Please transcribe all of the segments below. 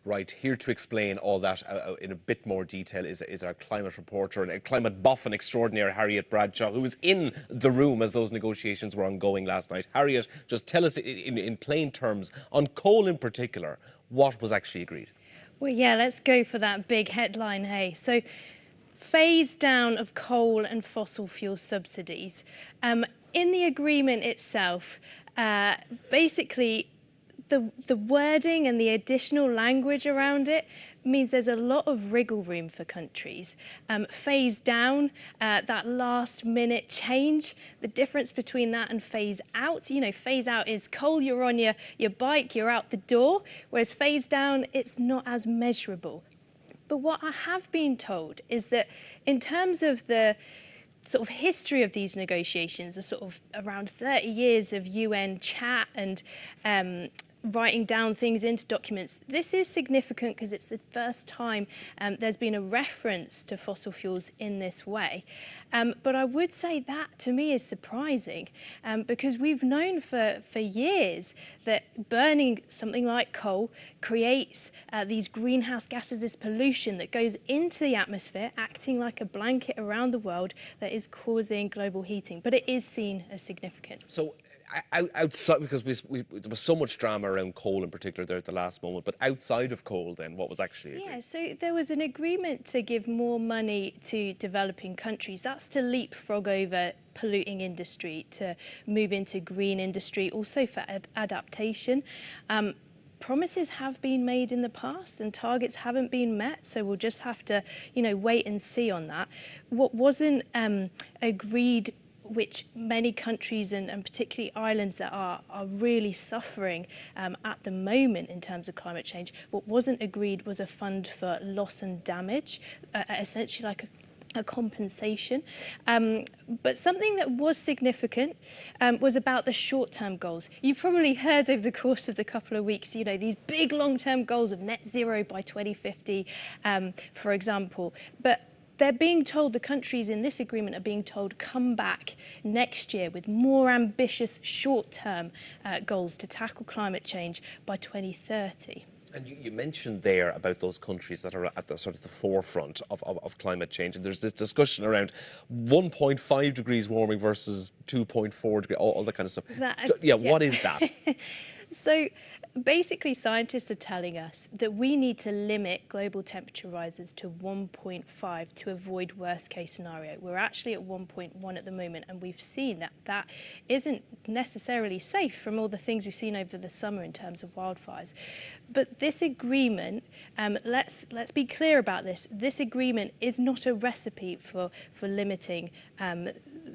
Right, here to explain all that in a bit more detail is our climate reporter and climate buff and extraordinaire, Harriet Bradshaw, who was in the room as those negotiations were ongoing last night. Harriet, just tell us in plain terms, on coal in particular, what was actually agreed? Well, yeah, let's go for that big headline, hey. So, phase down of coal and fossil fuel subsidies. In the agreement itself, basically, the wording and the additional language around it means there's a lot of wriggle room for countries. Phase down, that last minute change, the difference between that and phase out, phase out is coal, you're on your bike, you're out the door, whereas phase down, it's not as measurable. But what I have been told is that in terms of the sort of history of these negotiations, the sort of around 30 years of UN chat and writing down things into documents. This is significant because it's the first time there's been a reference to fossil fuels in this way. But I would say that to me is surprising because we've known for years that burning something like coal creates these greenhouse gases, this pollution that goes into the atmosphere, acting like a blanket around the world that is causing global heating. But it is seen as significant. So, outside, because there was so much drama around coal in particular there at the last moment, but outside of coal then, what was actually agreed? Yeah, so there was an agreement to give more money to developing countries. That's to leapfrog over polluting industry, to move into green industry, also for adaptation. Promises have been made in the past and targets haven't been met, so we'll just have to, wait and see on that. What wasn't agreed, which many countries and particularly islands that are really suffering at the moment in terms of climate change, what wasn't agreed was a fund for loss and damage, essentially like a compensation. But something that was significant was about the short-term goals. You've probably heard over the course of the couple of weeks, these big long-term goals of net zero by 2050, for example. But they're being told, the countries in this agreement are being told, come back next year with more ambitious short-term goals to tackle climate change by 2030. And you mentioned there about those countries that are at the sort of the forefront of climate change, and there's this discussion around 1.5 degrees warming versus 2.4 degrees, all that kind of stuff. What is that? So basically, scientists are telling us that we need to limit global temperature rises to 1.5 to avoid worst case scenario. We're actually at 1.1 at the moment, and we've seen that isn't necessarily safe from all the things we've seen over the summer in terms of wildfires. But this agreement, let's be clear about this. This agreement is not a recipe for limiting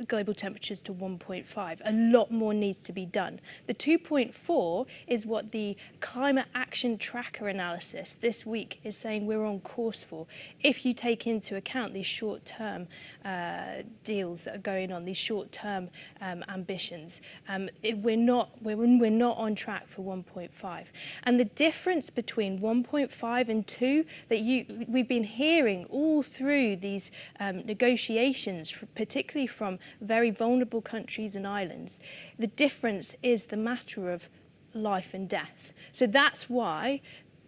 global temperatures to 1.5. A lot more needs to be done. The 2.4 is what the Climate Action Tracker analysis this week is saying we're on course for, if you take into account these short-term deals that are going on, these short-term ambitions. We're not on track for 1.5. And the difference between 1.5 and 2 that we've been hearing all through these negotiations, particularly from very vulnerable countries and islands, the difference is the matter of life and death. So that's why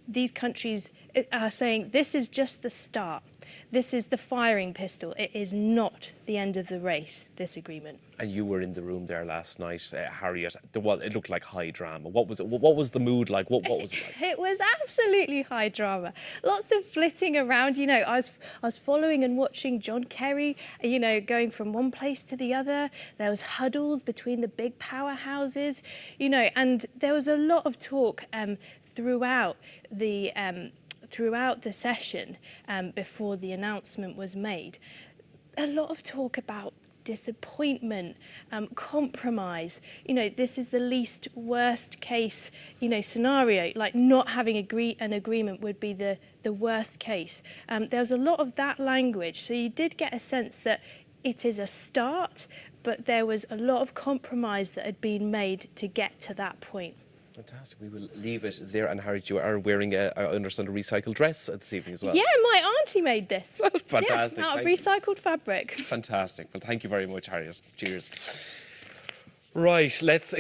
these countries are saying this is just the start. This is the firing pistol. It is not the end of the race, this agreement. And you were in the room there last night, Harriet. It looked like high drama. What was it? What was the mood like? What was it like? It was absolutely high drama. Lots of flitting around. I was following and watching John Kerry, going from one place to the other. There was huddles between the big powerhouses, and there was a lot of talk throughout the session before the announcement was made. A lot of talk about disappointment, compromise. This is the least worst case, scenario. Like not having an agreement would be the worst case. There was a lot of that language. So you did get a sense that it is a start, but there was a lot of compromise that had been made to get to that point. Fantastic. We will leave it there. And Harriet, you are wearing, I understand, a recycled dress this evening as well. Yeah, my auntie made this. Fantastic. Yeah, out of recycled fabric. Fantastic. Well, thank you very much, Harriet. Cheers. Right, let's